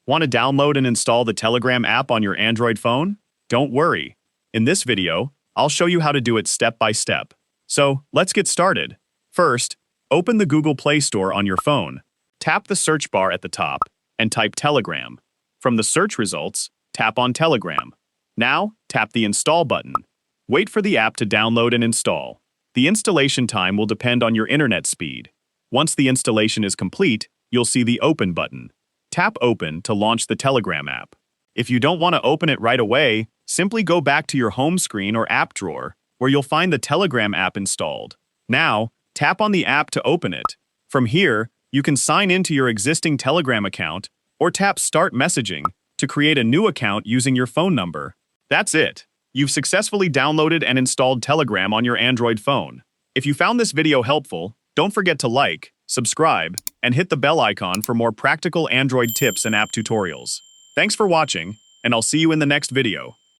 Want to download and install the Telegram app on your Android phone? Don't worry. In this video, I'll show you how to do it step by step. So, let's get started. First, open the Google Play Store on your phone. Tap the search bar at the top and type Telegram. From the search results, tap on Telegram. Now, tap the Install button. Wait for the app to download and install. The installation time will depend on your internet speed. Once the installation is complete, you'll see the Open button. Tap Open to launch the Telegram app. If you don't want to open it right away, simply go back to your home screen or app drawer, where you'll find the Telegram app installed. Now, tap on the app to open it. From here, you can sign into your existing Telegram account or tap Start Messaging to create a new account using your phone number. That's it. You've successfully downloaded and installed Telegram on your Android phone. If you found this video helpful, don't forget to like, subscribe, and hit the bell icon for more practical Android tips and app tutorials. Thanks for watching, and I'll see you in the next video.